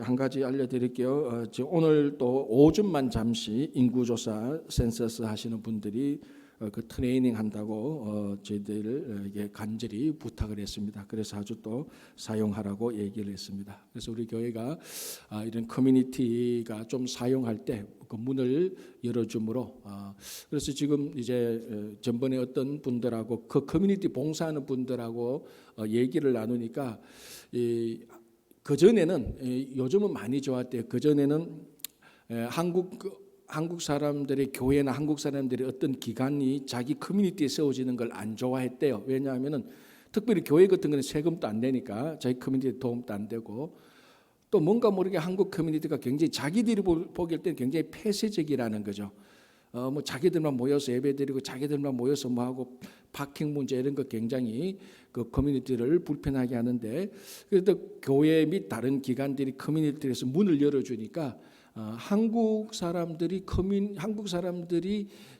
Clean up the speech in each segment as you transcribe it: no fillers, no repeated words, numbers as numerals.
한 가지 알려드릴게요. 오늘 또 오전만 잠시 인구조사 센서스 하시는 분들이 그 트레이닝 한다고 저희들에게 간절히 부탁을 했습니다. 그래서 아주 또 사용하라고 얘기를 했습니다. 그래서 우리 교회가 이런 커뮤니티가 좀 사용할 때 그 문을 열어주므로 그래서 지금 이제 전번에 어떤 분들하고 그 커뮤니티 봉사하는 분들하고 얘기를 나누니까 그 전에는 요즘은 많이 좋았대요. 그 전에는 한국 사람들의 교회나 한국 사람들의 어떤 기관이 자기 커뮤니티에 세워지는 걸 안 좋아했대요. 왜냐하면은 특별히 교회 같은 거는 세금도 안 내니까 자기 커뮤니티에 도움도 안 되고 또 뭔가 모르게 한국 커뮤니티가 굉장히 자기들이 보기일 때는 굉장히 폐쇄적이라는 거죠. 뭐 자기들만 모여서 예배드리고 자기들만 모여서 뭐 하고 파킹 문제 이런 거 굉장히 그 커뮤니티를 불편하게 하는데 그래도 교회 및 다른 기관들이 커뮤니티에서 문을 열어주니까 한국 사람들이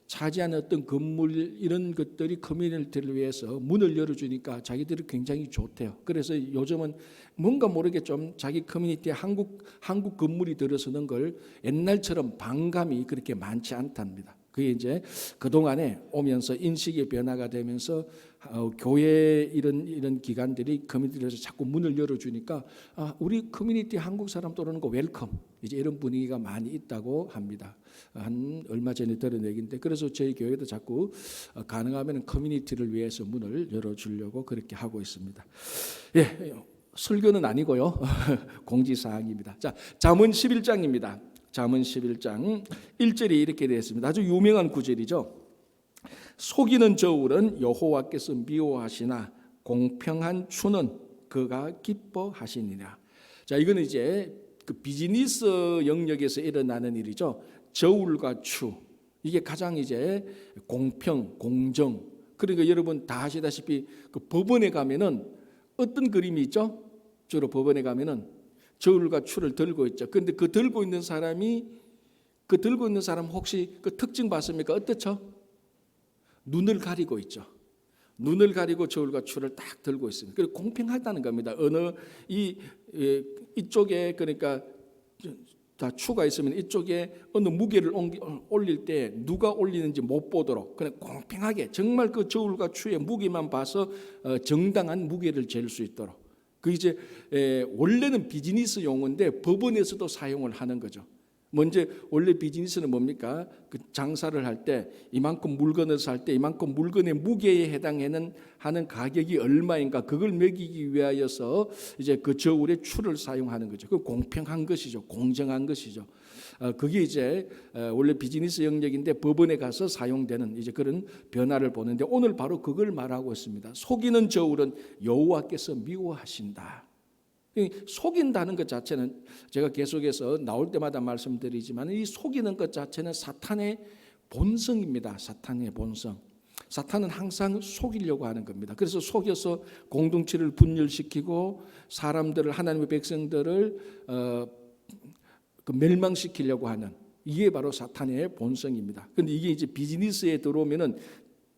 차지하는 어떤 건물 이런 것들이 커뮤니티를 위해서 문을 열어주니까 자기들이 굉장히 좋대요. 그래서 요즘은 뭔가 모르게 좀 자기 커뮤니티에 한국 건물이 들어서는 걸 옛날처럼 반감이 그렇게 많지 않답니다. 그게 이제 그 동안에 오면서 인식의 변화가 되면서 교회 이런 기관들이 커뮤니티에서 자꾸 문을 열어주니까 우리 커뮤니티 한국 사람 들어오는 거 웰컴 이제 이런 분위기가 많이 있다고 합니다. 한 얼마 전에 들은 얘기인데 그래서 저희 교회도 자꾸 가능하면 커뮤니티를 위해서 문을 열어주려고 그렇게 하고 있습니다. 예, 설교는 아니고요. 공지사항입니다. 자, 잠언 11장입니다. 잠언 11장 1절이 이렇게 되어 있습니다. 아주 유명한 구절이죠. 속이는 저울은 여호와께서 미워하시나 공평한 추는 그가 기뻐하시니라. 자, 이거는 이제 그 비즈니스 영역에서 일어나는 일이죠. 저울과 추 이게 가장 이제 공평, 공정. 그러니까 여러분 다 아시다시피 그 법원에 가면은 어떤 그림이 있죠? 주로 법원에 가면은 저울과 추를 들고 있죠. 그런데 그 들고 있는 사람 혹시 그 특징 봤습니까? 어떻죠? 눈을 가리고 있죠. 눈을 가리고 저울과 추를 딱 들고 있습니다. 그리고 공평하다는 겁니다. 어느 이쪽에 그러니까 다 추가 있으면 이쪽에 어느 무게를 올릴 때 누가 올리는지 못 보도록 그냥 공평하게 정말 그 저울과 추의 무게만 봐서 정당한 무게를 잴 수 있도록. 그 이제 원래는 비즈니스 용어인데 법원에서도 사용을 하는 거죠. 먼저 원래 비즈니스는 뭡니까? 그 장사를 할 때 이만큼 물건을 살 때 이만큼 물건의 무게에 해당하는 가격이 얼마인가 그걸 매기기 위하여서 이제 그 저울의 추를 사용하는 거죠. 그 공평한 것이죠. 공정한 것이죠. 그게 이제 원래 비즈니스 영역인데 법원에 가서 사용되는 이제 그런 변화를 보는데 오늘 바로 그걸 말하고 있습니다. 속이는 저울은 여호와께서 미워하신다. 속인다는 것 자체는 제가 계속해서 나올 때마다 말씀드리지만 이 속이는 것 자체는 사탄의 본성입니다. 사탄의 본성. 사탄은 항상 속이려고 하는 겁니다. 그래서 속여서 공동체를 분열시키고 사람들을 하나님의 백성들을 멸망시키려고 하는 이게 바로 사탄의 본성입니다. 그런데 이게 이제 비즈니스에 들어오면은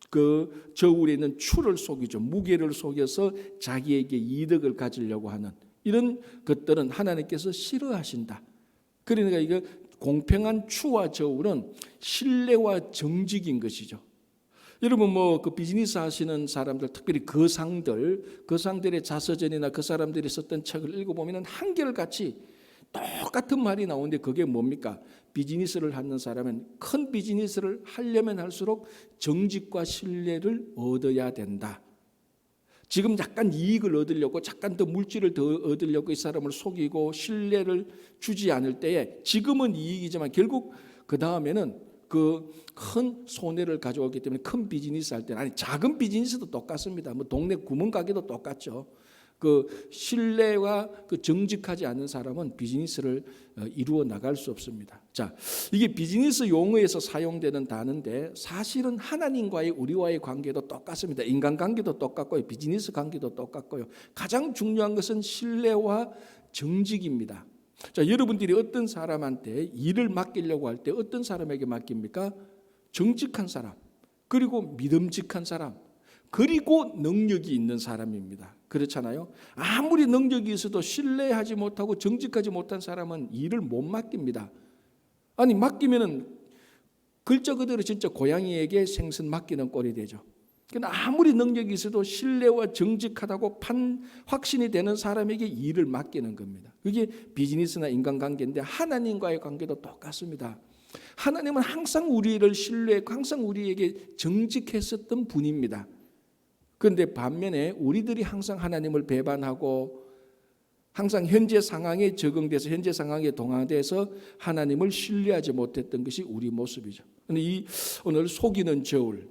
그 저울에 있는 추를 속이죠. 무게를 속여서 자기에게 이득을 가지려고 하는 이런 것들은 하나님께서 싫어하신다. 그러니까 이거 공평한 추와 저울은 신뢰와 정직인 것이죠. 여러분 뭐 그 비즈니스 하시는 사람들 특별히 거상들의 자서전이나 그 사람들이 썼던 책을 읽어보면 한결같이 똑같은 말이 나오는데 그게 뭡니까? 비즈니스를 하는 사람은 큰 비즈니스를 하려면 할수록 정직과 신뢰를 얻어야 된다. 지금 약간 이익을 얻으려고 잠깐 더 물질을 더 얻으려고 이 사람을 속이고 신뢰를 주지 않을 때에 지금은 이익이지만 결국 그 다음에는 그 큰 손해를 가져오기 때문에 큰 비즈니스 할 때는 아니 작은 비즈니스도 똑같습니다. 뭐 동네 구멍가게도 똑같죠. 그 신뢰와 그 정직하지 않은 사람은 비즈니스를 이루어 나갈 수 없습니다. 자, 이게 비즈니스 용어에서 사용되는 단어인데 사실은 하나님과의 우리와의 관계도 똑같습니다. 인간 관계도 똑같고요. 비즈니스 관계도 똑같고요. 가장 중요한 것은 신뢰와 정직입니다. 자, 여러분들이 어떤 사람한테 일을 맡기려고 할 때 어떤 사람에게 맡깁니까? 정직한 사람, 그리고 믿음직한 사람, 그리고 능력이 있는 사람입니다. 그렇잖아요. 아무리 능력이 있어도 신뢰하지 못하고 정직하지 못한 사람은 일을 못 맡깁니다. 아니 맡기면은 글자 그대로 진짜 고양이에게 생선 맡기는 꼴이 되죠. 그러나 아무리 능력이 있어도 신뢰와 정직하다고 확신이 되는 사람에게 일을 맡기는 겁니다. 그게 비즈니스나 인간관계인데 하나님과의 관계도 똑같습니다. 하나님은 항상 우리를 신뢰했고 항상 우리에게 정직했었던 분입니다. 그런데 반면에 우리들이 항상 하나님을 배반하고 항상 현재 상황에 적응돼서 현재 상황에 동화돼서 하나님을 신뢰하지 못했던 것이 우리 모습이죠. 그런데 오늘 속이는 저울,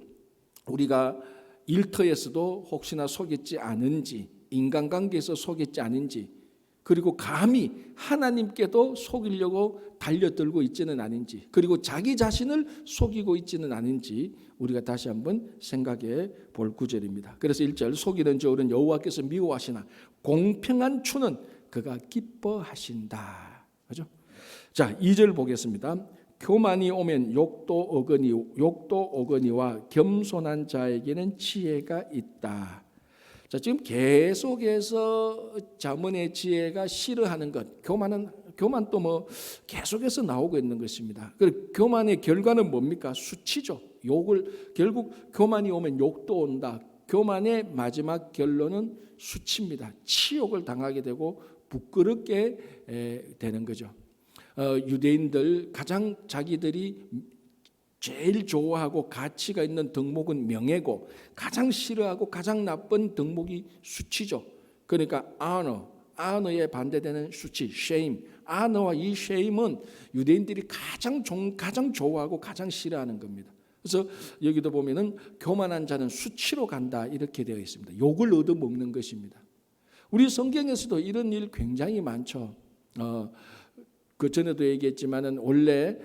우리가 일터에서도 혹시나 속였지 않은지, 인간관계에서 속였지 않은지, 그리고 감히 하나님께도 속이려고 달려들고 있지는 않은지, 그리고 자기 자신을 속이고 있지는 않은지 우리가 다시 한번 생각해 볼 구절입니다. 그래서 1절, 속이는 저울은 여호와께서 미워하시나 공평한 추는 그가 기뻐하신다. 그죠? 자, 2절 보겠습니다. 교만이 오면 욕도 오거니와 겸손한 자에게는 지혜가 있다. 자, 지금 계속해서 잠언의 지혜가 싫어하는 것, 교만 또 뭐 계속해서 나오고 있는 것입니다. 그 교만의 결과는 뭡니까? 수치죠. 결국 교만이 오면 욕도 온다. 교만의 마지막 결론은 수치입니다. 치욕을 당하게 되고 부끄럽게 되는 거죠. 유대인들 가장 자기들이 제일 좋아하고 가치가 있는 덕목은 명예고 가장 싫어하고 가장 나쁜 덕목이 수치죠. 그러니까 honor에 반대되는 수치, shame. honor와 이 shame은 유대인들이 가장 좋아하고 가장 싫어하는 겁니다. 그래서 여기도 보면은 교만한 자는 수치로 간다 이렇게 되어 있습니다. 욕을 얻어먹는 것입니다. 우리 성경에서도 이런 일 굉장히 많죠. 그 전에도 얘기했지만은 원래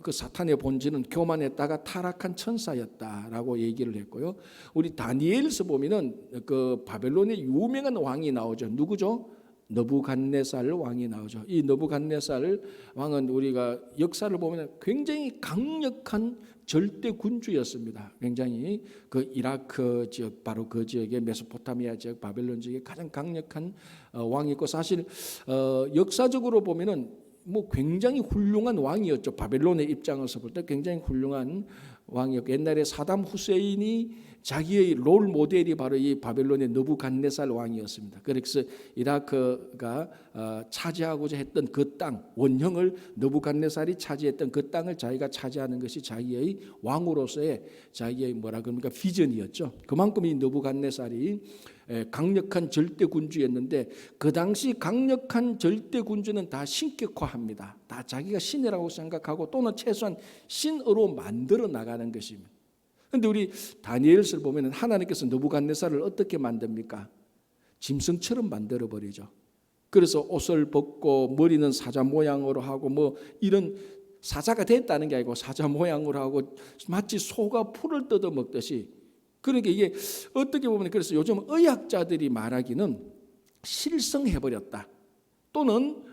그 사탄의 본질은 교만했다가 타락한 천사였다라고 얘기를 했고요. 우리 다니엘서 보면은 그 바벨론의 유명한 왕이 나오죠. 누구죠? 느부갓네살 왕이 나오죠. 이 느부갓네살 왕은 우리가 역사를 보면 굉장히 강력한 절대 군주였습니다. 굉장히 그 이라크 지역, 바로 그 지역의 메소포타미아 지역, 바벨론 지역에 가장 강력한 왕이고 사실 역사적으로 보면은 뭐 굉장히 훌륭한 왕이었죠. 바벨론의 입장에서 볼 때 굉장히 훌륭한 왕이었고 옛날에 사담 후세인이 자기의 롤 모델이 바로 이 바벨론의 느부갓네살 왕이었습니다. 그래서 이라크가 차지하고자 했던 그 땅, 원형을 느부갓네살이 차지했던 그 땅을 자기가 차지하는 것이 자기의 왕으로서의 자기의 뭐라 그럽니까 비전이었죠. 그만큼 이 느부갓네살이 강력한 절대 군주였는데 그 당시 강력한 절대 군주는 다 신격화합니다. 다 자기가 신이라고 생각하고 또는 최소한 신으로 만들어 나가는 것입니다. 그런데 우리 다니엘서를 보면 하나님께서 느부갓네살을 어떻게 만듭니까? 짐승처럼 만들어 버리죠. 그래서 옷을 벗고 머리는 사자 모양으로 하고 뭐 이런 사자가 됐다는 게 아니고 사자 모양으로 하고 마치 소가 풀을 뜯어 먹듯이 그러니까 이게 어떻게 보면 그래서 요즘 의학자들이 말하기는 실성해버렸다 또는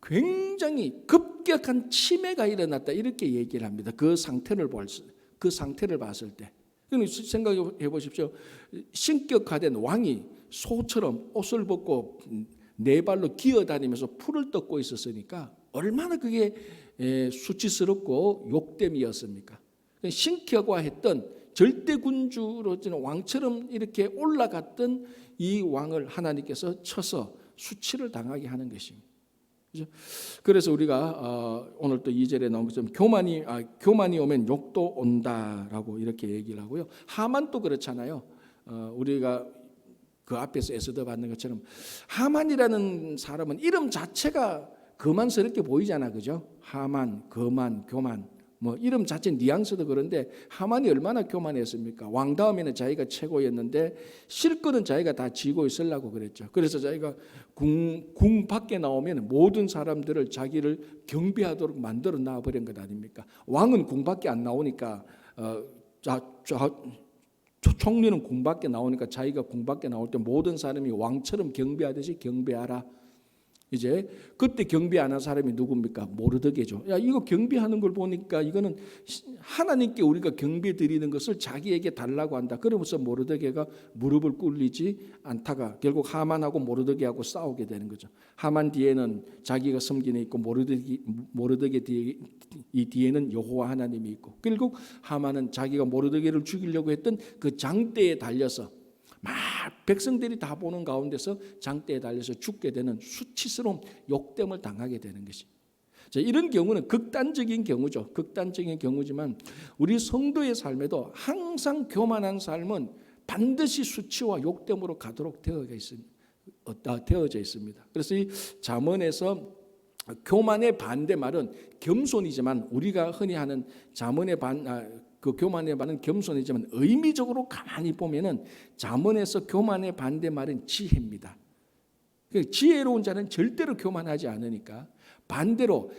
굉장히 급격한 치매가 일어났다 이렇게 얘기를 합니다. 그 상태를 봤을 때 생각해 보십시오. 신격화된 왕이 소처럼 옷을 벗고 네 발로 기어다니면서 풀을 뜯고 있었으니까 얼마나 그게 수치스럽고 욕됨이었습니까? 신격화했던 절대군주로 왕처럼 이렇게 올라갔던 이 왕을 하나님께서 쳐서 수치를 당하게 하는 것입니다. 그래서 우리가 오늘 또 2절에 나온 것처럼 교만이 오면 욕도 온다라고 이렇게 얘기를 하고요. 하만도 그렇잖아요. 우리가 그 앞에서 에스더 받는 것처럼 하만이라는 사람은 이름 자체가 거만스럽게 보이잖아, 그죠? 하만, 거만, 교만. 뭐 이름 자체 뉘앙스도 그런데 하만이 얼마나 교만했습니까? 왕 다음에는 자기가 최고였는데 실컷은 자기가 다 쥐고 있으려고 그랬죠. 그래서 자기가 궁 밖에 나오면 모든 사람들을 자기를 경배하도록 만들어 놔버린 것 아닙니까? 왕은 궁 밖에 안 나오니까 총리는 궁 밖에 나오니까 자기가 궁 밖에 나올 때 모든 사람이 왕처럼 경배하듯이 경배하라. 이제 그때 경비 안 한 사람이 누굽니까? 모르드게죠. 야, 이거 경비하는 걸 보니까 이거는 하나님께 우리가 경비 드리는 것을 자기에게 달라고 한다. 그러면서 모르드게가 무릎을 꿇리지 않다가 결국 하만하고 모르드게하고 싸우게 되는 거죠. 하만 뒤에는 자기가 섬기는 있고 모르드게 뒤에는 여호와 하나님이 있고, 결국 하만은 자기가 모르드게를 죽이려고 했던 그 장대에 달려서 막 백성들이 다 보는 가운데서 장대에 달려서 죽게 되는 수치스러운 욕됨을 당하게 되는 것입니다. 자, 이런 경우는 극단적인 경우죠. 극단적인 경우지만 우리 성도의 삶에도 항상 교만한 삶은 반드시 수치와 욕됨으로 가도록 되어져 있습니다. 그래서 이 잠언에서 교만의 반대말은 겸손이지만, 우리가 흔히 하는 잠언의 그 교만의 말은 겸손이지만 의미적으로 가만히 보면은 잠언에서 교만의 반대말은 지혜입니다. 지혜로운 자는 절대로 교만하지 않으니까, 반대로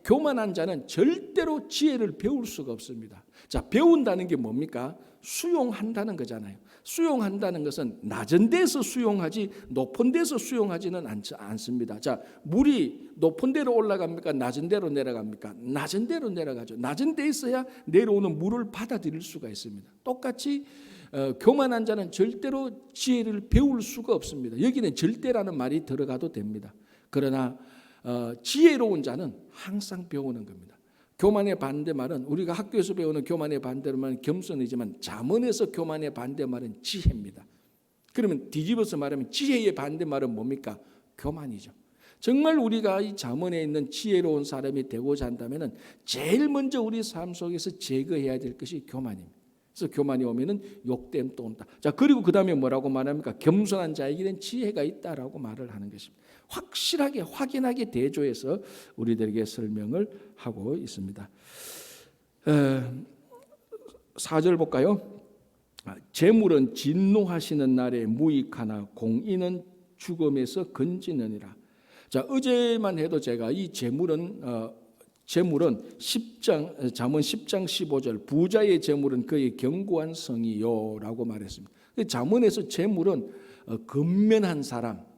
교만한 자는 절대로 지혜를 배울 수가 없습니다. 자, 배운다는 게 뭡니까? 수용한다는 거잖아요. 수용한다는 것은 낮은 데서 수용하지 높은 데서 수용하지는 않습니다. 자, 물이 높은 데로 올라갑니까? 낮은 데로 내려갑니까? 낮은 데로 내려가죠. 낮은 데 있어야 내려오는 물을 받아들일 수가 있습니다. 똑같이 교만한 자는 절대로 지혜를 배울 수가 없습니다. 여기는 절대라는 말이 들어가도 됩니다. 그러나 지혜로운 자는 항상 배우는 겁니다. 교만의 반대말은, 우리가 학교에서 배우는 교만의 반대말은 겸손이지만 잠언에서 교만의 반대말은 지혜입니다. 그러면 뒤집어서 말하면 지혜의 반대말은 뭡니까? 교만이죠. 정말 우리가 이 잠언에 있는 지혜로운 사람이 되고자 한다면 제일 먼저 우리 삶 속에서 제거해야 될 것이 교만입니다. 그래서 교만이 오면은 욕됨 또 온다. 자, 그리고 그 다음에 뭐라고 말합니까? 겸손한 자에게는 지혜가 있다라고 말을 하는 것입니다. 확실하게 확인하게 대조해서 우리들에게 설명을 하고 있습니다. 4절 볼까요? 재물은 진노하시는 날에 무익하나 공의는 죽음에서 건지느니라. 자, 어제만 해도 제가 이 재물은 잠언 10장 15절 부자의 재물은 그의 견고한 성이요라고 말했습니다. 잠언에서 재물은 근면한 사람,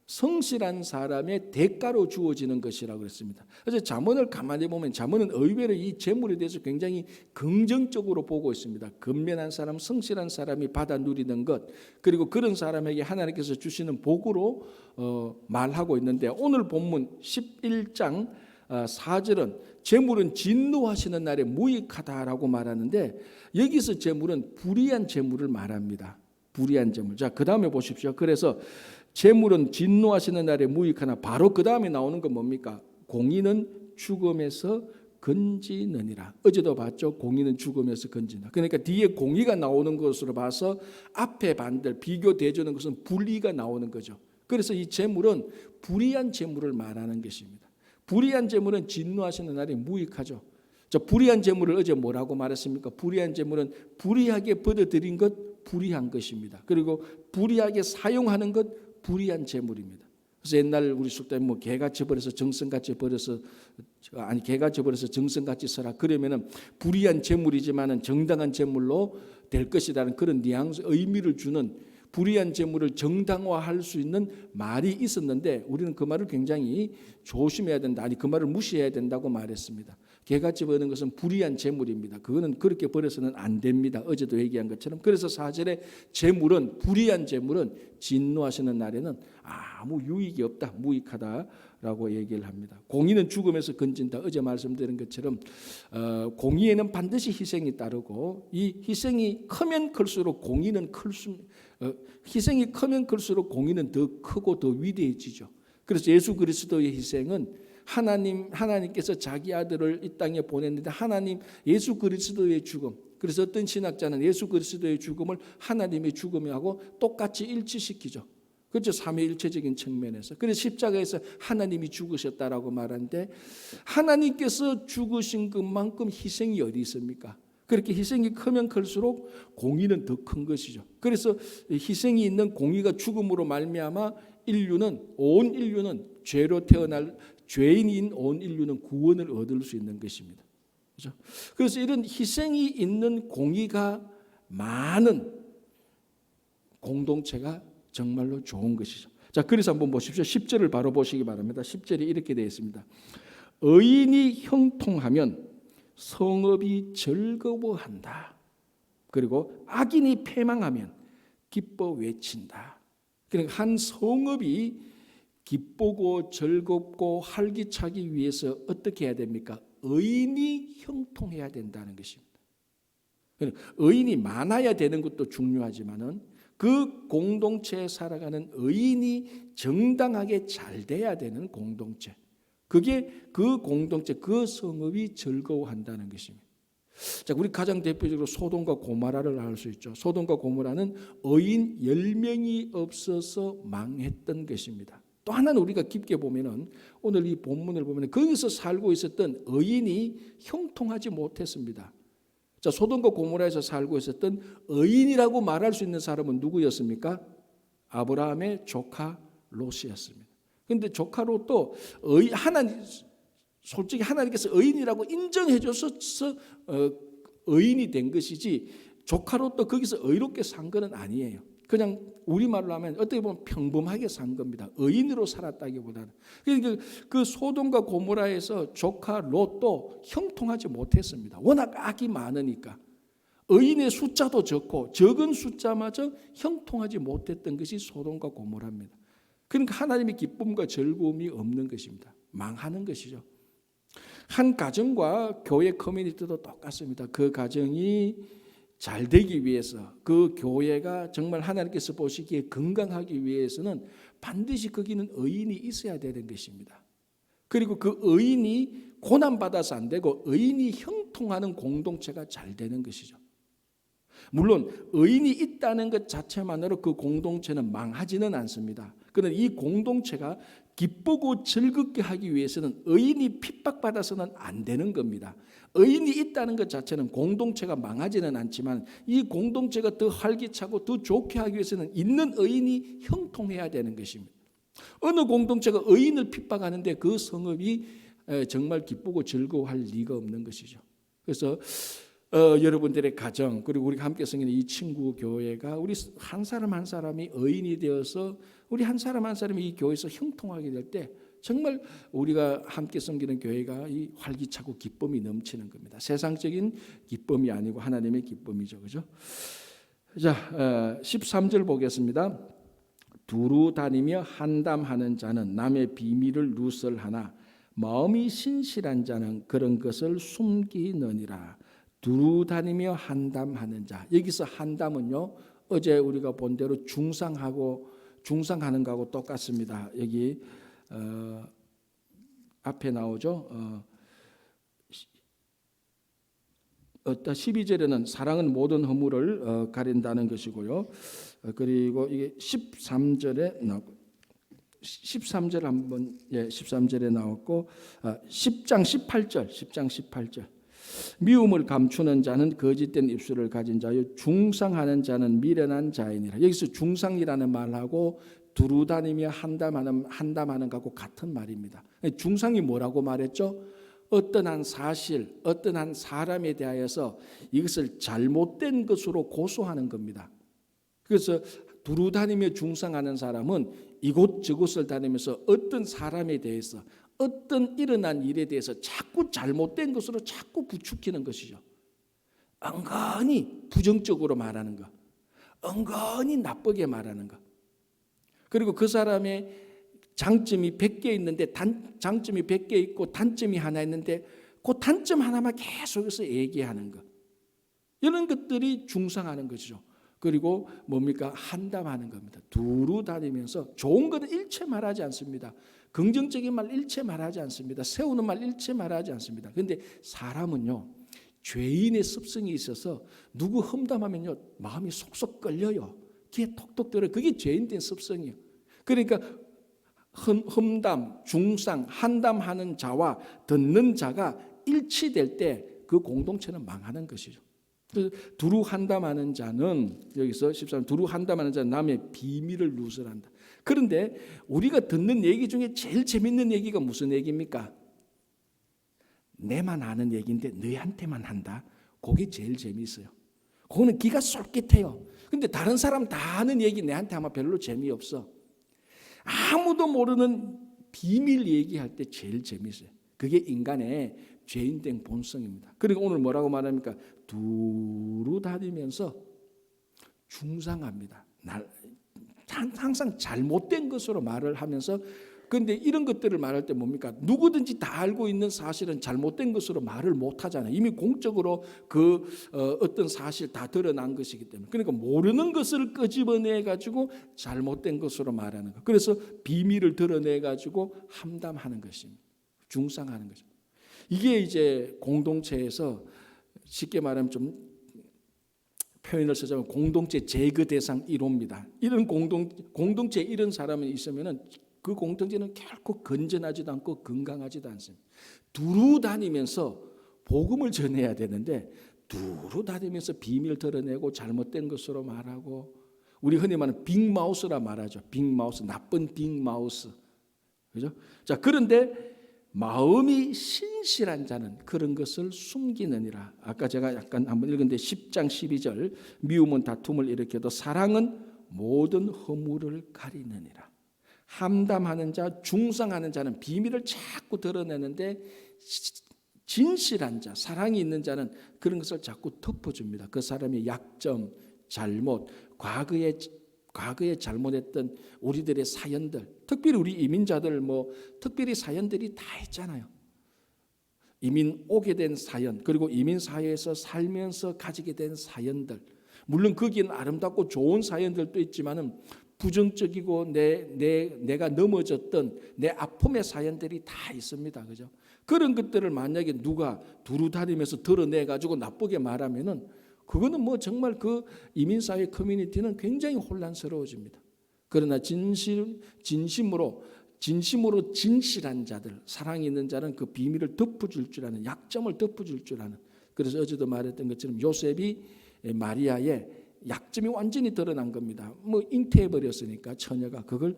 성실한 사람의 대가로 주어지는 것이라고 그랬습니다. 그래서 잠언을 가만히 보면 잠언은 의외로 이 재물에 대해서 굉장히 긍정적으로 보고 있습니다. 근면한 사람, 성실한 사람이 받아 누리는 것, 그리고 그런 사람에게 하나님께서 주시는 복으로 말하고 있는데, 오늘 본문 11장 4절은 재물은 진노하시는 날에 무익하다라고 말하는데, 여기서 재물은 불의한 재물을 말합니다. 불의한 재물. 자, 그 다음에 보십시오. 그래서 재물은 진노하시는 날에 무익하나, 바로 그 다음에 나오는 건 뭡니까? 공의는 죽음에서 건지느니라. 어제도 봤죠? 공의는 죽음에서 건지나. 그러니까 뒤에 공의가 나오는 것으로 봐서 앞에 반대 비교되어주는 것은 불의가 나오는 거죠. 그래서 이 재물은 불의한 재물을 말하는 것입니다. 불의한 재물은 진노하시는 날에 무익하죠. 자, 불의한 재물을 어제 뭐라고 말했습니까? 불의한 재물은 불의하게 벌어들인 것, 불의한 것입니다. 그리고 불의하게 사용하는 것, 불의한 재물입니다. 그래서 옛날 우리 숙당에 뭐 개같이 벌어서 정성같이 벌어서, 아니 개같이 벌어서 정성같이 써라, 그러면은 불의한 재물이지만은 정당한 재물로 될 것이라는 그런 뉘앙스, 의미를 주는, 불의한 재물을 정당화할 수 있는 말이 있었는데, 우리는 그 말을 굉장히 조심해야 된다, 아니 그 말을 무시해야 된다고 말했습니다. 개같이 버는 것은 불의한 재물입니다. 그거는 그렇게 버려서는 안 됩니다. 어제도 얘기한 것처럼. 그래서 4절에 재물은, 불의한 재물은 진노하시는 날에는 아무 유익이 없다, 무익하다라고 얘기를 합니다. 공의는 죽음에서 건진다. 어제 말씀드린 것처럼 공의에는 반드시 희생이 따르고, 이 희생이 크면 클수록 공의는 희생이 크면 클수록 공의는 더 크고 더 위대해지죠. 그래서 예수 그리스도의 희생은 하나님께서 자기 아들을 이 땅에 보냈는데, 예수 그리스도의 죽음, 그래서 어떤 신학자는 예수 그리스도의 죽음을 하나님의 죽음하고 똑같이 일치시키죠. 그렇죠. 삼위일체적인 측면에서. 그래서 십자가에서 하나님이 죽으셨다라고 말하는데, 하나님께서 죽으신 것만큼 희생이 어디 있습니까? 그렇게 희생이 크면 클수록 공의는 더 큰 것이죠. 그래서 희생이 있는 공의가 죽음으로 말미암아 온 인류는 죄로 태어날 죄인인 온 인류는 구원을 얻을 수 있는 것입니다. 그렇죠? 그래서 이런 희생이 있는 공의가 많은 공동체가 정말로 좋은 것이죠. 자, 그래서 한번 보십시오. 10절을 바로 보시기 바랍니다. 10절이 이렇게 되어 있습니다. 의인이 형통하면 성읍이 즐거워한다. 그리고 악인이 패망하면 기뻐 외친다. 그러니까 한 성읍이 기쁘고 즐겁고 활기차기 위해서 어떻게 해야 됩니까? 의인이 형통해야 된다는 것입니다. 의인이 많아야 되는 것도 중요하지만은 그 공동체에 살아가는 의인이 정당하게 잘 돼야 되는 공동체. 그게 그 공동체, 그 성읍이 즐거워한다는 것입니다. 자, 우리 가장 대표적으로 소돔과 고모라를 알 수 있죠. 소돔과 고모라는 의인 10명이 없어서 망했던 것입니다. 또 하나는 우리가 깊게 보면은 오늘 이 본문을 보면은 거기서 살고 있었던 의인이 형통하지 못했습니다. 자, 소돔과 고모라에서 살고 있었던 의인이라고 말할 수 있는 사람은 누구였습니까? 아브라함의 조카 롯이었습니다. 그런데 조카 롯도 솔직히 하나님께서 의인이라고 인정해 줘서 의인이 된 것이지 조카 롯도 거기서 의롭게 산 것은 아니에요. 그냥 우리말로 하면 어떻게 보면 평범하게 산 겁니다. 의인으로 살았다기보다는. 그러니까 그 소돔과 고모라에서 조카 롯도 형통하지 못했습니다. 워낙 악이 많으니까. 의인의 숫자도 적고 적은 숫자마저 형통하지 못했던 것이 소돔과 고모라입니다. 그러니까 하나님의 기쁨과 즐거움이 없는 것입니다. 망하는 것이죠. 한 가정과 교회 커뮤니티도 똑같습니다. 그 가정이 잘 되기 위해서, 그 교회가 정말 하나님께서 보시기에 건강하기 위해서는 반드시 거기는 의인이 있어야 되는 것입니다. 그리고 그 의인이 고난받아서 안 되고 의인이 형통하는 공동체가 잘 되는 것이죠. 물론 의인이 있다는 것 자체만으로 그 공동체는 망하지는 않습니다. 그러나 이 공동체가 기쁘고 즐겁게 하기 위해서는 의인이 핍박받아서는 안 되는 겁니다. 의인이 있다는 것 자체는 공동체가 망하지는 않지만 이 공동체가 더 활기차고 더 좋게 하기 위해서는 있는 의인이 형통해야 되는 것입니다. 어느 공동체가 의인을 핍박하는데 그 성읍이 정말 기쁘고 즐거워할 리가 없는 것이죠. 그래서 여러분들의 가정, 그리고 우리가 함께 섬기는 이 친구 교회가 우리 한 사람 한 사람이 의인이 되어서 우리 한 사람 한 사람이 이 교회에서 형통하게 될 때 정말 우리가 함께 섬기는 교회가 이 활기차고 기쁨이 넘치는 겁니다. 세상적인 기쁨이 아니고 하나님의 기쁨이죠. 그죠? 자, 13절 보겠습니다. 두루 다니며 한담하는 자는 남의 비밀을 누설하나 마음이 신실한 자는 그런 것을 숨기느니라. 두루 다니며 한담하는 자. 여기서 한담은요, 어제 우리가 본 대로 중상하는 거하고 똑같습니다. 여기 앞에 나오죠. 12절에는 사랑은 모든 허물을 가린다는 것이고요. 그리고 이게 13절에 나오고 13절 한번 13절에 나왔고 10장 18절 미움을 감추는 자는 거짓된 입술을 가진 자요 중상하는 자는 미련한 자이니라. 여기서 중상이라는 말하고 두루 다니며 한담하는 것하고 같은 말입니다. 중상이 뭐라고 말했죠? 어떤 한 사실, 어떤 한 사람에 대하여서 이것을 잘못된 것으로 고소하는 겁니다. 그래서 두루 다니며 중상하는 사람은 이곳저곳을 다니면서 어떤 사람에 대해서 어떤 일어난 일에 대해서 자꾸 잘못된 것으로 자꾸 부추기는 것이죠. 은근히 부정적으로 말하는 것, 은근히 나쁘게 말하는 것. 그리고 그 사람의 장점이 100개 있는데 장점이 100개 있고 단점이 하나 있는데 그 단점 하나만 계속해서 얘기하는 것. 이런 것들이 중상하는 것이죠. 그리고 뭡니까? 한담하는 겁니다. 두루 다니면서 좋은 것은 일체 말하지 않습니다. 긍정적인 말 일체 말하지 않습니다. 세우는 말 일체 말하지 않습니다. 그런데 사람은요, 죄인의 습성이 있어서 누구 험담하면요 마음이 속속 끌려요. 귀에 톡톡 들어요. 그게 죄인된 습성이에요. 그러니까 험담, 중상, 한담하는 자와 듣는 자가 일치될 때 그 공동체는 망하는 것이죠. 두루 한담하는 자는 여기서 13 두루 한담하는 자는 남의 비밀을 누설한다. 그런데 우리가 듣는 얘기 중에 제일 재밌는 얘기가 무슨 얘기입니까? 내만 아는 얘기인데 너희한테만 한다. 그게 제일 재미있어요. 그거는 기가 쏠깃해요. 근데 다른 사람 다 아는 얘기 내한테 아마 별로 재미없어. 아무도 모르는 비밀 얘기할 때 제일 재미있어요. 그게 인간의 죄인된 본성입니다. 그리고 오늘 뭐라고 말합니까? 두루 다니면서 중상합니다. 항상 잘못된 것으로 말을 하면서, 그런데 이런 것들을 말할 때 뭡니까? 누구든지 다 알고 있는 사실은 잘못된 것으로 말을 못하잖아요. 이미 공적으로 어떤 사실 다 드러난 것이기 때문에. 그러니까 모르는 것을 끄집어내 가지고 잘못된 것으로 말하는 것. 그래서 비밀을 드러내 가지고 함담하는 것입니다. 중상하는 거죠. 이게 이제 공동체에서 쉽게 말하면 좀 표현을 쓰자면 공동체 제거 대상 1호입니다. 이런 공동체 이런 사람이 있으면은 그 공동체는 결코 건전하지도 않고 건강하지도 않습니다. 두루 다니면서 복음을 전해야 되는데 두루 다니면서 비밀 드러내고 잘못된 것으로 말하고, 우리 흔히 말하는 빅마우스라 말하죠. 빅마우스, 나쁜 빅마우스. 그죠? 자, 그런데 마음이 신실한 자는 그런 것을 숨기느니라. 아까 제가 약간 한번 읽었는데 10장 12절, 미움은 다툼을 일으켜도 사랑은 모든 허물을 가리느니라. 함담하는 자, 중상하는 자는 비밀을 자꾸 드러내는데 진실한 자, 사랑이 있는 자는 그런 것을 자꾸 덮어줍니다. 그 사람의 약점, 잘못, 과거에 잘못했던 우리들의 사연들, 특별히 우리 이민자들 특별히 사연들이 다 있잖아요. 이민 오게 된 사연, 그리고 이민 사회에서 살면서 가지게 된 사연들, 물론 거기는 아름답고 좋은 사연들도 있지만은 부정적이고 내가 넘어졌던 내 아픔의 사연들이 다 있습니다. 그죠? 그런 것들을 만약에 누가 두루 다니면서 드러내 가지고 나쁘게 말하면은 그거는 정말 그 이민사회 커뮤니티는 굉장히 혼란스러워집니다. 그러나 진심으로 진실한 자들, 사랑이 있는 자는 그 비밀을 덮어줄 줄 아는, 약점을 덮어줄 줄 아는. 그래서 어제도 말했던 것처럼 요셉이 마리아의 약점이 완전히 드러난 겁니다. 잉태해버렸으니까 처녀가 그걸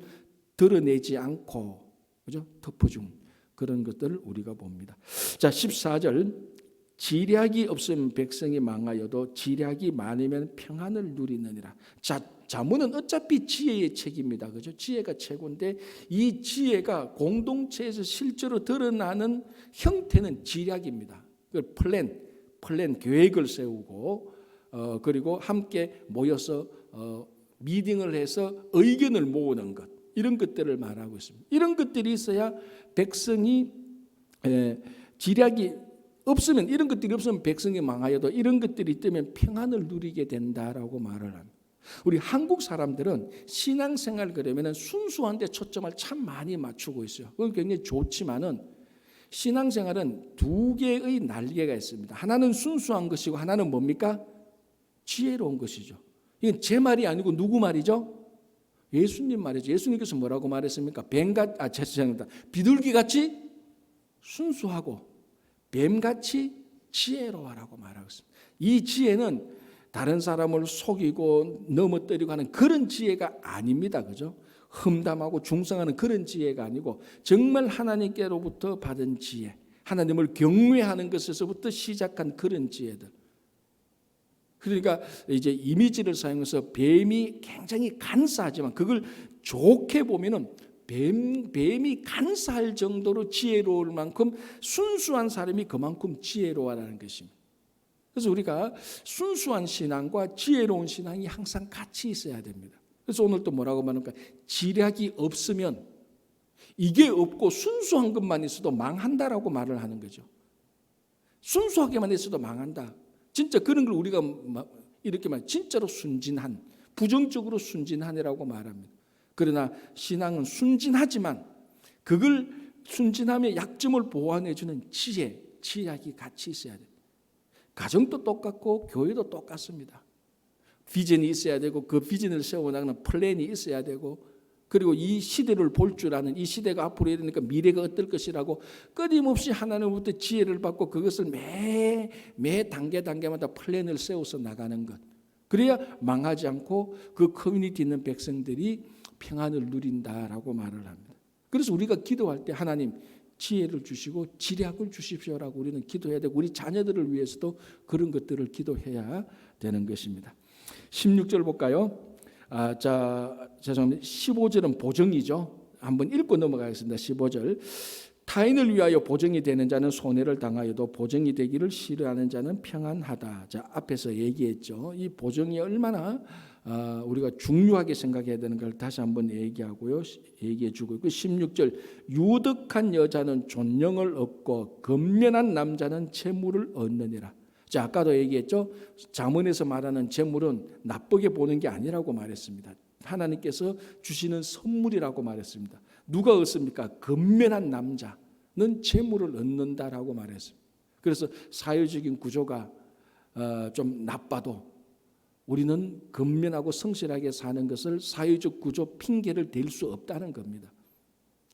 드러내지 않고, 그죠? 덮어준 그런 것들을 우리가 봅니다. 자, 14절, 지략이 없으면 백성이 망하여도 지략이 많으면 평안을 누리느니라. 자, 자문은 어차피 지혜의 책입니다. 그죠? 지혜가 최고인데 이 지혜가 공동체에서 실제로 드러나는 형태는 지략입니다. 플랜 계획을 세우고 그리고 함께 모여서 미팅을 해서 의견을 모으는 것, 이런 것들을 말하고 있습니다. 이런 것들이 있어야 백성이 지략이 없으면, 이런 것들이 없으면 백성이 망하여도 이런 것들이 있다면 평안을 누리게 된다라고 말을 합니다. 우리 한국 사람들은 신앙생활 그러면은 순수한 데 초점을 참 많이 맞추고 있어요. 그건 굉장히 좋지만은 신앙생활은 두 개의 날개가 있습니다. 하나는 순수한 것이고 하나는 뭡니까? 지혜로운 것이죠. 이건 제 말이 아니고 누구 말이죠? 예수님 말이죠. 예수님께서 뭐라고 말했습니까? 죄송합니다. 비둘기같이 순수하고 뱀같이 지혜로워라고 말하고 있습니다. 이 지혜는 다른 사람을 속이고 넘어뜨리고 하는 그런 지혜가 아닙니다. 그죠? 험담하고 중상하는 그런 지혜가 아니고 정말 하나님께로부터 받은 지혜, 하나님을 경외하는 것에서부터 시작한 그런 지혜들. 그러니까 이제 이미지를 사용해서 뱀이 굉장히 간사하지만 그걸 좋게 보면은 뱀이 간사할 정도로 지혜로울 만큼 순수한 사람이 그만큼 지혜로워라는 것입니다. 그래서 우리가 순수한 신앙과 지혜로운 신앙이 항상 같이 있어야 됩니다. 그래서 오늘 또 뭐라고 말합니까? 지략이 없으면, 이게 없고 순수한 것만 있어도 망한다라고 말을 하는 거죠. 순수하게만 있어도 망한다. 진짜 그런 걸 우리가 이렇게 말, 진짜로 순진한, 부정적으로 순진한이라고 말합니다. 그러나 신앙은 순진하지만 그걸 순진함의 약점을 보완해주는 지략이 같이 있어야 돼요. 가정도 똑같고 교회도 똑같습니다. 비전이 있어야 되고 그 비전을 세워나가는 플랜이 있어야 되고, 그리고 이 시대를 볼 줄 아는, 이 시대가 앞으로 이러니까 미래가 어떨 것이라고 끊임없이 하나님부터 지혜를 받고 그것을 매 단계마다 플랜을 세워서 나가는 것. 그래야 망하지 않고 그 커뮤니티 있는 백성들이 평안을 누린다라고 말을 합니다. 그래서 우리가 기도할 때 하나님 지혜를 주시고 지략을 주십시오라고 우리는 기도해야 되고, 우리 자녀들을 위해서도 그런 것들을 기도해야 되는 것입니다. 16절 볼까요? 죄송합니다. 15절은 보정이죠. 한번 읽고 넘어가겠습니다. 15절. 타인을 위하여 보정이 되는 자는 손해를 당하여도 보정이 되기를 싫어하는 자는 평안하다. 자, 앞에서 얘기했죠. 이 보정이 얼마나 우리가 중요하게 생각해야 되는 걸 다시 한번 얘기하고요. 얘기해 주고, 그 16절. 유득한 여자는 존령을 얻고 건면한 남자는 재물을 얻느니라. 자, 아까도 얘기했죠. 잠언에서 말하는 재물은 나쁘게 보는 게 아니라고 말했습니다. 하나님께서 주시는 선물이라고 말했습니다. 누가 얻습니까? 건면한 남자는 재물을 얻는다라고 말했습니다. 그래서 사회적인 구조가 좀 나빠도 우리는 건면하고 성실하게 사는 것을 사회적 구조 핑계를 댈 수 없다는 겁니다.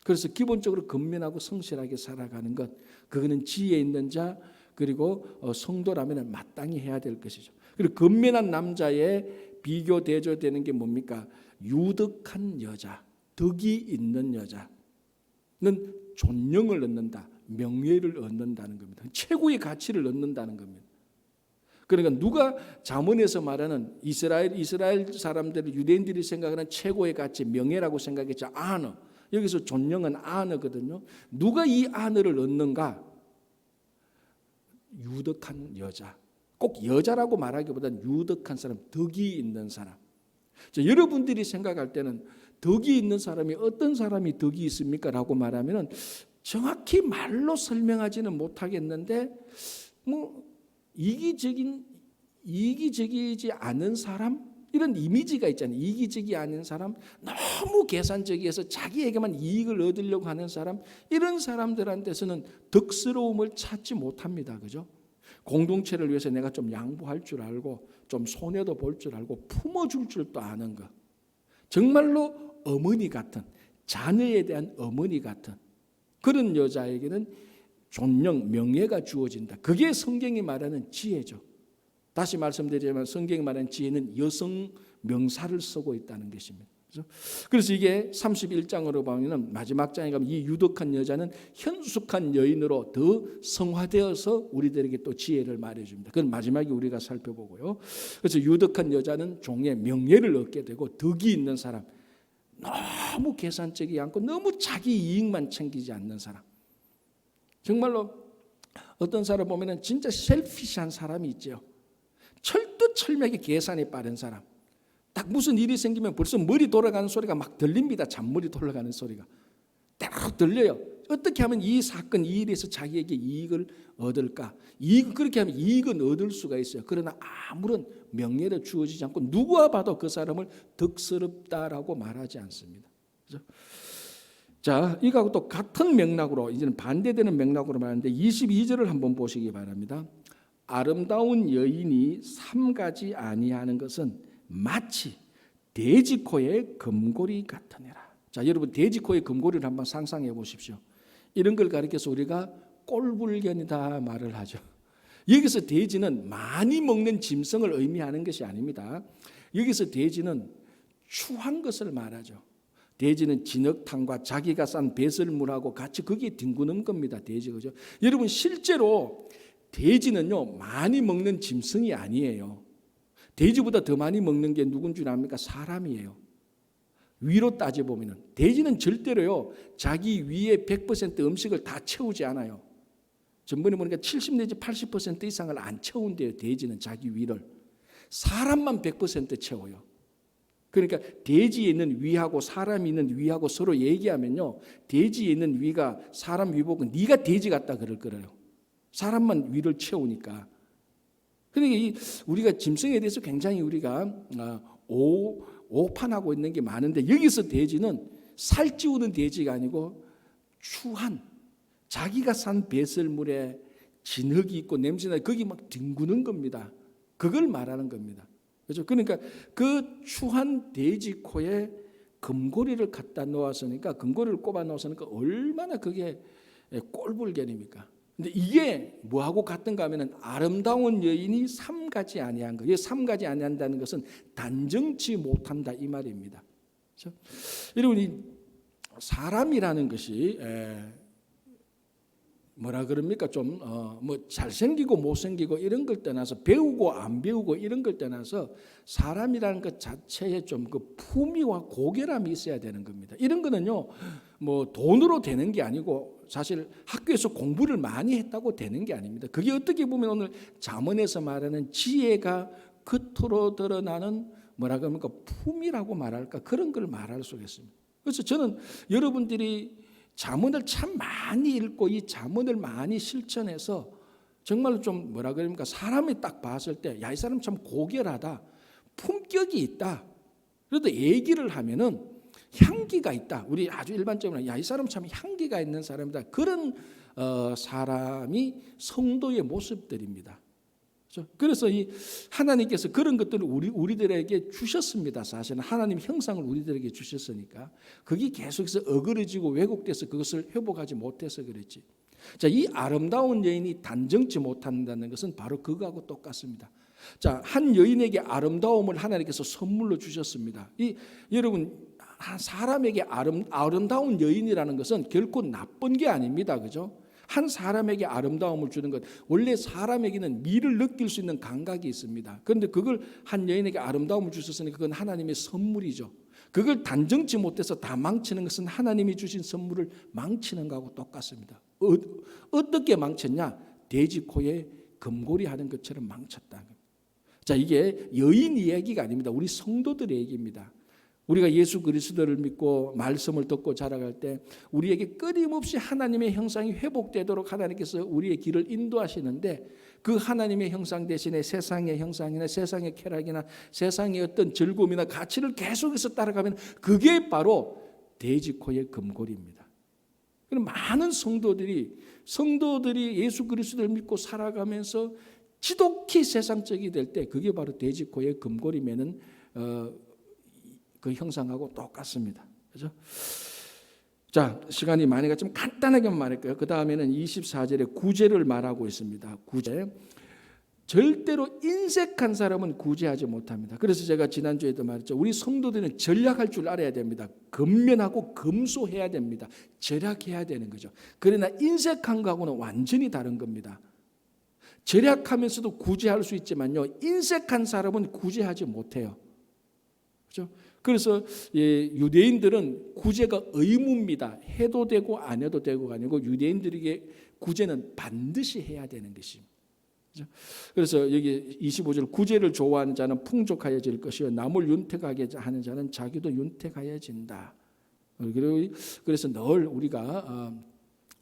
그래서 기본적으로 건면하고 성실하게 살아가는 것, 그거는 지혜 있는 자 그리고 성도라면 마땅히 해야 될 것이죠. 그리고 건면한 남자의 비교 대조되는 게 뭡니까? 유득한 여자, 덕이 있는 여자는 존령을 얻는다, 명예를 얻는다는 겁니다. 최고의 가치를 얻는다는 겁니다. 그러니까 누가 잠언에서 말하는 이스라엘 사람들, 유대인들이 생각하는 최고의 가치, 명예라고 생각했죠. 아너. 여기서 존령은 아너거든요. 누가 이 아너를 얻는가? 유득한 여자. 꼭 여자라고 말하기보다는 유득한 사람, 덕이 있는 사람. 자, 여러분들이 생각할 때는 덕이 있는 사람이 어떤 사람이 덕이 있습니까? 라고 말하면 정확히 말로 설명하지는 못하겠는데 이기적이지 않은 사람, 이런 이미지가 있잖아요. 이기적이 않은 사람, 너무 계산적이어서 자기에게만 이익을 얻으려고 하는 사람, 이런 사람들한테서는 덕스러움을 찾지 못합니다. 그죠? 공동체를 위해서 내가 좀 양보할 줄 알고 좀 손해도 볼 줄 알고 품어줄 줄도 아는 것, 정말로 어머니 같은, 자녀에 대한 어머니 같은 그런 여자에게는 존령, 명예가 주어진다. 그게 성경이 말하는 지혜죠. 다시 말씀드리자면 성경이 말하는 지혜는 여성 명사를 쓰고 있다는 것입니다. 그래서 이게 31장으로 보면 마지막 장에 가면 이 유득한 여자는 현숙한 여인으로 더 성화되어서 우리들에게 또 지혜를 말해줍니다. 그건 마지막에 우리가 살펴보고요. 그래서 유득한 여자는 종의 명예를 얻게 되고 덕이 있는 사람, 너무 계산적이지 않고 너무 자기 이익만 챙기지 않는 사람, 정말로 어떤 사람 보면 진짜 셀피시한 사람이 있죠. 철두철미하게 계산에 빠른 사람, 딱 무슨 일이 생기면 벌써 머리 돌아가는 소리가 막 들립니다. 잔머리 돌아가는 소리가 딱 들려요. 어떻게 하면 이 사건, 이 일에서 자기에게 이익을 얻을까? 그렇게 하면 이익은 얻을 수가 있어요. 그러나 아무런 명예를 주어지지 않고 누구와 봐도 그 사람을 덕스럽다라고 말하지 않습니다. 그렇죠? 자, 이거하고 또 같은 맥락으로, 이제는 반대되는 맥락으로 말하는데 22절을 한번 보시기 바랍니다. 아름다운 여인이 삼가지 아니하는 것은 마치 돼지코의 금고리 같으니라. 자, 여러분 돼지코의 금고리를 한번 상상해 보십시오. 이런 걸 가리켜서 우리가 꼴불견이다 말을 하죠. 여기서 돼지는 많이 먹는 짐승을 의미하는 것이 아닙니다. 여기서 돼지는 추한 것을 말하죠. 돼지는 진흙탕과 자기가 싼 배설물하고 같이 거기에 뒹구는 겁니다. 돼지, 그죠? 여러분 실제로 돼지는요 많이 먹는 짐승이 아니에요. 돼지보다 더 많이 먹는 게 누군 줄 압니까? 사람이에요. 위로 따져보면 돼지는 절대로요 자기 위에 100% 음식을 다 채우지 않아요. 전번에 보니까 70 내지 80% 이상을 안 채운대요. 돼지는 자기 위를. 사람만 100% 채워요. 그러니까 돼지에 있는 위하고 사람이 있는 위하고 서로 얘기하면요 돼지에 있는 위가 사람 위 보고 네가 돼지 같다 그럴 거예요. 사람만 위를 채우니까. 그러니까 우리가 짐승에 대해서 굉장히 우리가 오판하고 있는 게 많은데 여기서 돼지는 살찌우는 돼지가 아니고 추한, 자기가 산 배설물에 진흙이 있고 냄새나 거기 막 뒹구는 겁니다. 그걸 말하는 겁니다. 그렇죠? 그러니까 그 추한 돼지 코에 금고리를 갖다 놓았으니까, 금고리를 꼽아 놓았으니까 얼마나 그게 꼴불견입니까? 근데 이게 뭐하고 같은가 하면은 아름다운 여인이 삼가지 아니한 거. 이 삼가지 아니한다는 것은 단정치 못한다 이 말입니다. 그렇죠? 여러분 이 사람이라는 것이 뭐라 그럽니까? 좀 뭐 잘생기고 못생기고 이런 걸 떠나서 배우고 안 배우고 이런 걸 떠나서 사람이라는 것 자체에 좀 그 품위와 고결함이 있어야 되는 겁니다. 이런 거는요, 뭐 돈으로 되는 게 아니고 사실 학교에서 공부를 많이 했다고 되는 게 아닙니다. 그게 어떻게 보면 오늘 잠언에서 말하는 지혜가 겉으로 드러나는 뭐라 그럽니까? 품이라고 말할까? 그런 걸 말할 수 있습니다. 그래서 저는 여러분들이 잠언을 참 많이 읽고 이 잠언을 많이 실천해서 정말 좀 뭐라 그럽니까? 사람이 딱 봤을 때 야, 이 사람 참 고결하다. 품격이 있다. 그래도 얘기를 하면은 향기가 있다. 우리 아주 일반적으로 야, 이 사람 참 향기가 있는 사람이다. 그런 사람이 성도의 모습들입니다. 그래서 이 하나님께서 그런 것들을 우리들에게 주셨습니다. 사실은 하나님 형상을 우리들에게 주셨으니까 그게 계속해서 어그러지고 왜곡돼서 그것을 회복하지 못해서 그랬지. 자, 이 아름다운 여인이 단정치 못한다는 것은 바로 그거하고 똑같습니다. 자, 한 여인에게 아름다움을 하나님께서 선물로 주셨습니다. 여러분, 한 사람에게 아름다운 여인이라는 것은 결코 나쁜 게 아닙니다. 그죠? 한 사람에게 아름다움을 주는 것, 원래 사람에게는 미를 느낄 수 있는 감각이 있습니다. 그런데 그걸 한 여인에게 아름다움을 주셨으니까 그건 하나님의 선물이죠. 그걸 단정치 못해서 다 망치는 것은 하나님이 주신 선물을 망치는 것하고 똑같습니다. 어떻게 망쳤냐? 돼지 코에 금고리 하는 것처럼 망쳤다. 자, 이게 여인 이야기가 아닙니다. 우리 성도들의 얘기입니다. 우리가 예수 그리스도를 믿고 말씀을 듣고 자라갈 때 우리에게 끊임없이 하나님의 형상이 회복되도록 하나님께서 우리의 길을 인도하시는데 그 하나님의 형상 대신에 세상의 형상이나 세상의 쾌락이나 세상의 어떤 즐거움이나 가치를 계속해서 따라가면 그게 바로 돼지코의 금고리입니다. 그럼 많은 성도들이 예수 그리스도를 믿고 살아가면서 지독히 세상적이 될 때 그게 바로 돼지코의 금고리 매는 그 형상하고 똑같습니다. 그죠? 자, 시간이 많으니까 좀 간단하게 말할게요. 그 다음에는 24절에 구제를 말하고 있습니다. 구제. 절대로 인색한 사람은 구제하지 못합니다. 그래서 제가 지난주에도 말했죠. 우리 성도들은 전략할 줄 알아야 됩니다. 근면하고 금소해야 됩니다. 절약해야 되는 거죠. 그러나 인색한 거하고는 완전히 다른 겁니다. 절약하면서도 구제할 수 있지만요. 인색한 사람은 구제하지 못해요. 그렇죠? 그래서 유대인들은 구제가 의무입니다. 해도 되고 안 해도 되고가 아니고 유대인들에게 구제는 반드시 해야 되는 것입니다. 그렇죠? 그래서 여기 25절 구제를 좋아하는 자는 풍족하여질 것이요 남을 윤택하게 하는 자는 자기도 윤택하여진다. 그래서 늘 우리가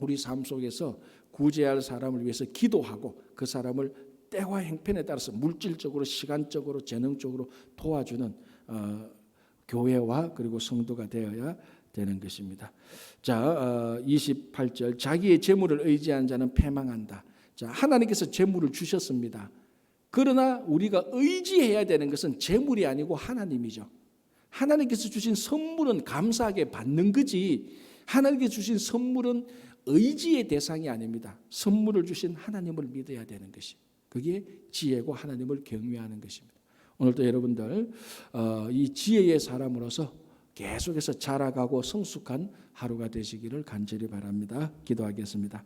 우리 삶 속에서 구제할 사람을 위해서 기도하고 그 사람을 때와 행편에 따라서 물질적으로 시간적으로 재능적으로 도와주는 교회와 그리고 성도가 되어야 되는 것입니다. 자, 28절 자기의 재물을 의지한 자는 패망한다. 자, 하나님께서 재물을 주셨습니다. 그러나 우리가 의지해야 되는 것은 재물이 아니고 하나님이죠. 하나님께서 주신 선물은 감사하게 받는 거지 하나님께서 주신 선물은 의지의 대상이 아닙니다. 선물을 주신 하나님을 믿어야 되는 것이 그게 지혜고 하나님을 경외하는 것입니다. 오늘도 여러분들 이 지혜의 사람으로서 계속해서 자라가고 성숙한 하루가 되시기를 간절히 바랍니다. 기도하겠습니다.